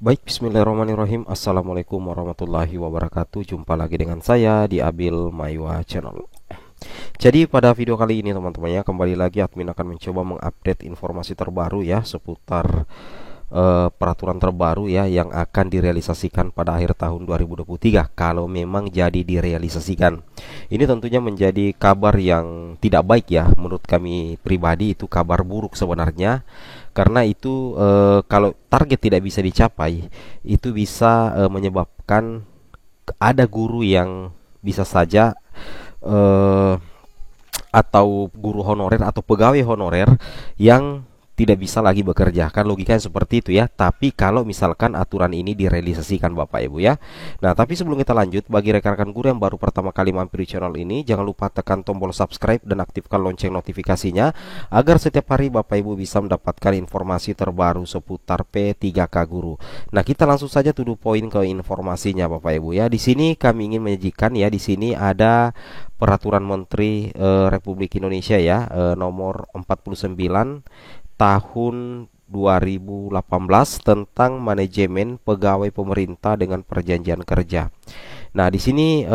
Baik, bismillahirrahmanirrahim. Assalamualaikum warahmatullahi wabarakatuh. Jumpa lagi dengan saya di Abil Maywa Channel. Jadi pada video kali ini teman-teman ya, kembali lagi admin akan mencoba mengupdate informasi terbaru ya seputar peraturan terbaru ya yang akan direalisasikan pada akhir tahun 2023 kalau memang jadi direalisasikan. Ini tentunya menjadi kabar yang tidak baik ya, menurut kami pribadi itu kabar buruk sebenarnya, karena itu kalau target tidak bisa dicapai itu bisa menyebabkan ada guru yang bisa saja eh, atau guru honorer atau pegawai honorer yang tidak bisa lagi bekerja. Kan logikanya seperti itu ya. Tapi kalau misalkan aturan ini direalisasikan Bapak Ibu ya. Nah, tapi sebelum kita lanjut, bagi rekan-rekan guru yang baru pertama kali mampir di channel ini, jangan lupa tekan tombol subscribe dan aktifkan lonceng notifikasinya agar setiap hari Bapak Ibu bisa mendapatkan informasi terbaru seputar P3K Guru. Nah, kita langsung saja to the point ke informasinya Bapak Ibu ya. Di sini kami ingin menyajikan ya, di sini ada Peraturan Menteri Republik Indonesia ya, nomor 49 tahun 2018 tentang manajemen pegawai pemerintah dengan perjanjian kerja. Nah, di sini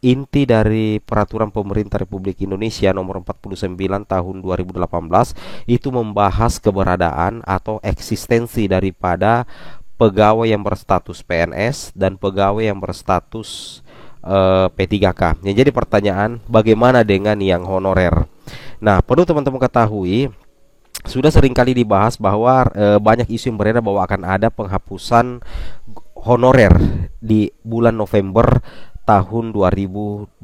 inti dari Peraturan Pemerintah Republik Indonesia nomor 49 tahun 2018 itu membahas keberadaan atau eksistensi daripada pegawai yang berstatus PNS dan pegawai yang berstatus P3K. Yang jadi pertanyaan, bagaimana dengan yang honorer? Nah, perlu teman-teman ketahui, sudah sering kali dibahas bahwa banyak isu yang beredar bahwa akan ada penghapusan honorer di bulan November tahun 2023.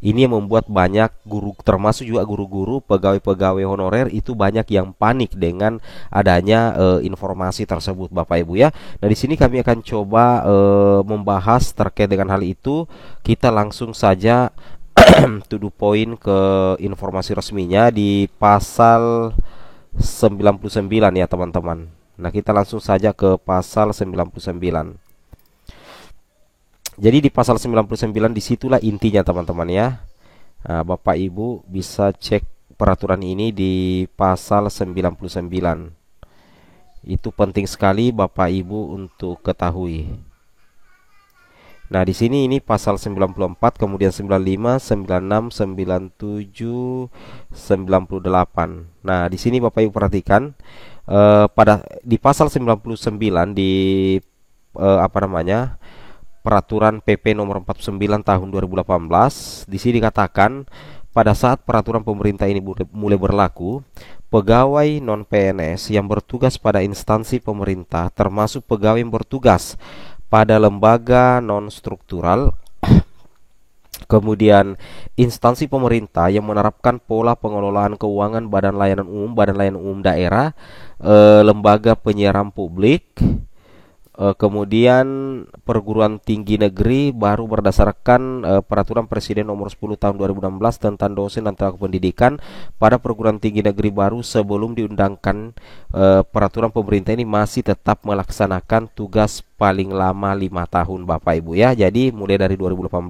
Ini yang membuat banyak guru, termasuk juga guru-guru, pegawai-pegawai honorer itu banyak yang panik dengan adanya informasi tersebut Bapak Ibu ya. Nah, di sini kami akan coba membahas terkait dengan hal itu. Kita langsung saja to the point ke informasi resminya di pasal 99 ya teman-teman. Nah, kita langsung saja ke pasal 99. Jadi di pasal 99 disitulah intinya teman-teman ya. Nah, Bapak Ibu bisa cek peraturan ini di pasal 99. Itu penting sekali Bapak Ibu untuk ketahui. Nah, di sini ini pasal 94, kemudian 95, 96, 97, 98. Nah, di sini Bapak Ibu perhatikan pada di pasal 99 di Peraturan PP nomor 49 tahun 2018, di sini dikatakan pada saat peraturan pemerintah ini mulai berlaku, pegawai non PNS yang bertugas pada instansi pemerintah termasuk pegawai yang bertugas pada lembaga non-struktural, kemudian instansi pemerintah yang menerapkan pola pengelolaan keuangan badan layanan umum daerah, lembaga penyiaran publik, kemudian perguruan tinggi negeri baru berdasarkan peraturan Presiden nomor 10 tahun 2016 tentang dosen dan tenaga pendidikan pada perguruan tinggi negeri baru sebelum diundangkan peraturan pemerintah ini masih tetap melaksanakan tugas paling lama 5 tahun Bapak Ibu ya. Jadi mulai dari 2018,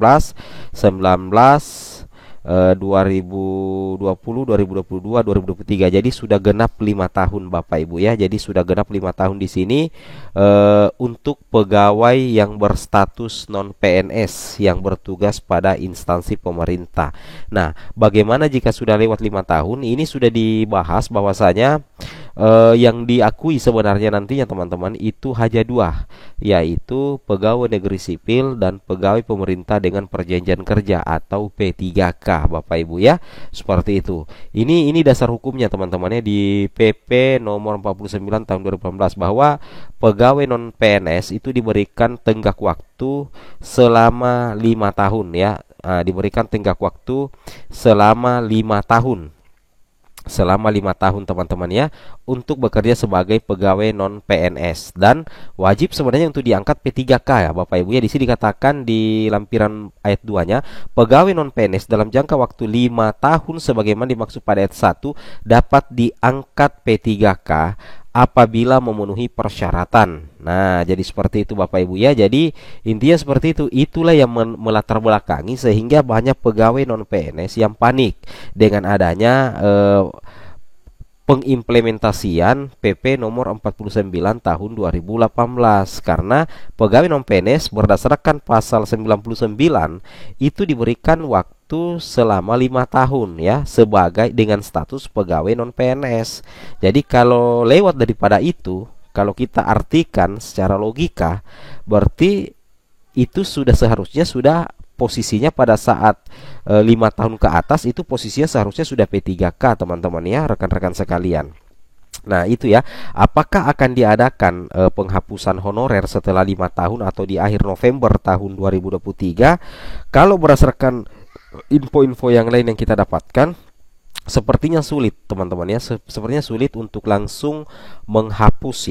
19, 2020, 2022, 2023. Jadi sudah genap 5 tahun Bapak Ibu ya. Jadi sudah genap 5 tahun di sini untuk pegawai yang berstatus non PNS yang bertugas pada instansi pemerintah. Nah, bagaimana jika sudah lewat 5 tahun? Ini sudah dibahas bahwasanya yang diakui sebenarnya nantinya teman-teman itu hanya dua, yaitu pegawai negeri sipil dan pegawai pemerintah dengan perjanjian kerja atau P3K Bapak Ibu ya. Seperti itu. Ini dasar hukumnya teman-temannya di PP nomor 49 tahun 2018 bahwa pegawai non PNS itu diberikan tenggat waktu selama 5 tahun ya. Diberikan tenggat waktu selama 5 tahun, teman-teman ya, untuk bekerja sebagai pegawai non PNS, dan wajib sebenarnya untuk diangkat P3K ya Bapak Ibu ya. Di sini dikatakan di lampiran ayat 2-nya, pegawai non PNS dalam jangka waktu 5 tahun sebagaimana dimaksud pada ayat 1 dapat diangkat P3K apabila memenuhi persyaratan. Nah, jadi seperti itu Bapak Ibu ya. Jadi intinya seperti itu. Itulah yang melatar belakangi sehingga banyak pegawai non PNS yang panik dengan adanya pengimplementasian PP nomor 49 tahun 2018, karena pegawai non PNS berdasarkan pasal 99 itu diberikan waktu selama 5 tahun ya sebagai dengan status pegawai non PNS. Jadi kalau lewat daripada itu, kalau kita artikan secara logika, berarti itu sudah seharusnya sudah posisinya pada saat 5 tahun ke atas itu posisinya seharusnya sudah P3K teman-teman ya, rekan-rekan sekalian. Nah itu ya, apakah akan diadakan penghapusan honorer setelah 5 tahun atau di akhir November tahun 2023? Kalau berdasarkan info-info yang lain yang kita dapatkan, sepertinya sulit teman-teman ya, sepertinya sulit untuk langsung menghapus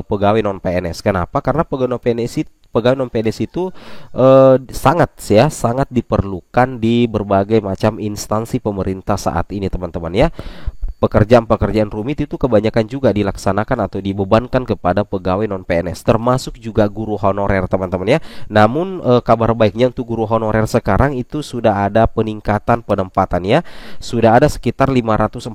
pegawai non PNS. Kenapa? Karena pegawai non PNS itu sangat diperlukan di berbagai macam instansi pemerintah saat ini teman-teman ya. Pekerjaan-pekerjaan rumit itu kebanyakan juga dilaksanakan atau dibebankan kepada pegawai non PNS, termasuk juga guru honorer teman-teman ya. Namun kabar baiknya untuk guru honorer sekarang itu sudah ada peningkatan penempatannya. Sudah ada sekitar 544.000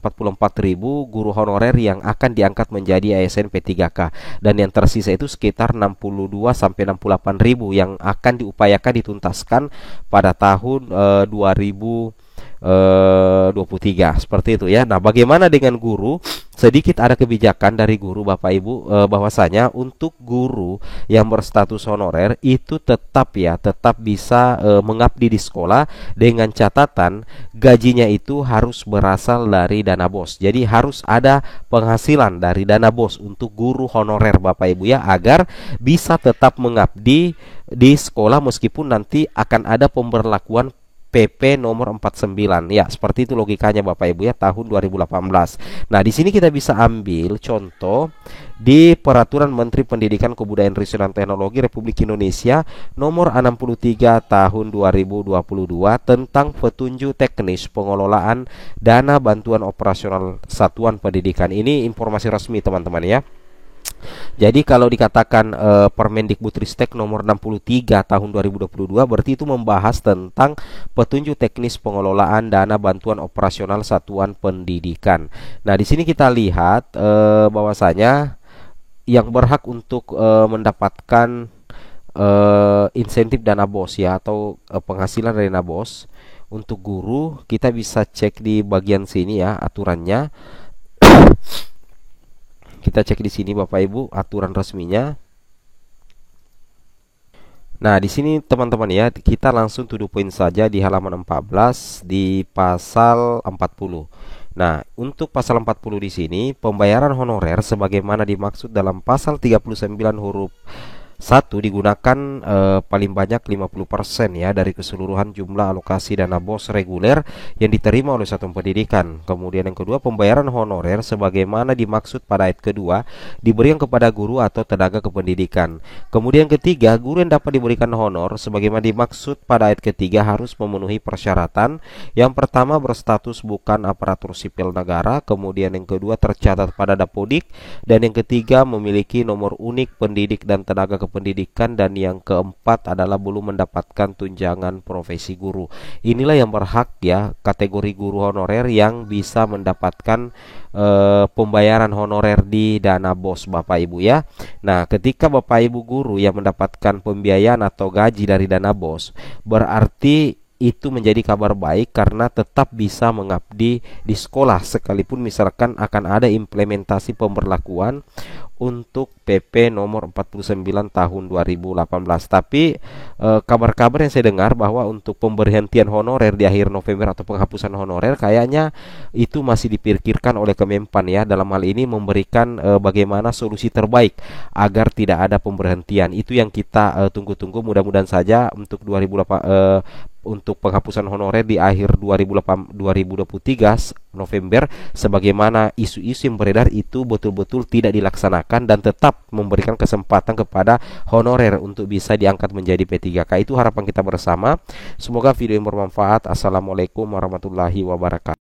guru honorer yang akan diangkat menjadi ASN P3K, dan yang tersisa itu sekitar 62 sampai 68.000 yang akan diupayakan dituntaskan pada tahun 2023 seperti itu ya. Nah, bagaimana dengan guru? Sedikit ada kebijakan dari guru Bapak Ibu, bahwasanya untuk guru yang berstatus honorer itu tetap bisa mengabdi di sekolah dengan catatan gajinya itu harus berasal dari dana BOS. Jadi harus ada penghasilan dari dana BOS untuk guru honorer Bapak Ibu ya, agar bisa tetap mengabdi di sekolah meskipun nanti akan ada pemberlakuan PP nomor 49 ya, seperti itu logikanya Bapak Ibu ya, tahun 2018. Nah, di sini kita bisa ambil contoh di Peraturan Menteri Pendidikan Kebudayaan Riset dan Teknologi Republik Indonesia nomor 63 tahun 2022 tentang petunjuk teknis pengelolaan dana bantuan operasional satuan pendidikan. Ini informasi resmi teman-teman ya. Jadi kalau dikatakan Permendikbudristek nomor 63 tahun 2022, berarti itu membahas tentang petunjuk teknis pengelolaan dana bantuan operasional satuan pendidikan. Nah, di sini kita lihat bahwasanya yang berhak untuk mendapatkan insentif dana BOS ya, atau penghasilan dari dana BOS untuk guru, kita bisa cek di bagian sini ya aturannya. Kita cek di sini Bapak Ibu aturan resminya. Nah, di sini teman-teman ya, kita langsung to the point saja di halaman 14 di pasal 40. Nah, untuk pasal 40 di sini, pembayaran honorer sebagaimana dimaksud dalam pasal 39 huruf 1 digunakan paling banyak 50% ya dari keseluruhan jumlah alokasi dana BOS reguler yang diterima oleh satuan pendidikan. Kemudian yang kedua, pembayaran honorer sebagaimana dimaksud pada ayat kedua diberikan kepada guru atau tenaga kependidikan. Kemudian yang ketiga, guru yang dapat diberikan honor sebagaimana dimaksud pada ayat ketiga harus memenuhi persyaratan. Yang pertama, berstatus bukan aparatur sipil negara. Kemudian yang kedua, tercatat pada Dapodik. Dan yang ketiga, memiliki nomor unik pendidik dan tenaga pendidikan, dan yang keempat adalah belum mendapatkan tunjangan profesi guru. Inilah yang berhak ya, kategori guru honorer yang bisa mendapatkan pembayaran honorer di dana BOS Bapak Ibu ya. Nah, ketika Bapak Ibu guru yang mendapatkan pembiayaan atau gaji dari dana BOS, berarti itu menjadi kabar baik karena tetap bisa mengabdi di sekolah sekalipun misalkan akan ada implementasi pemberlakuan untuk PP nomor 49 tahun 2018. Tapi kabar-kabar yang saya dengar bahwa untuk pemberhentian honorer di akhir November atau penghapusan honorer kayaknya itu masih dipikirkan oleh Kemenpan ya, dalam hal ini memberikan bagaimana solusi terbaik agar tidak ada pemberhentian. Itu yang kita tunggu-tunggu, mudah-mudahan saja untuk untuk penghapusan honorer di akhir 2023 November sebagaimana isu-isu yang beredar itu betul-betul tidak dilaksanakan dan tetap memberikan kesempatan kepada honorer untuk bisa diangkat menjadi P3K. Itu harapan kita bersama. Semoga video yang bermanfaat. Assalamualaikum warahmatullahi wabarakatuh.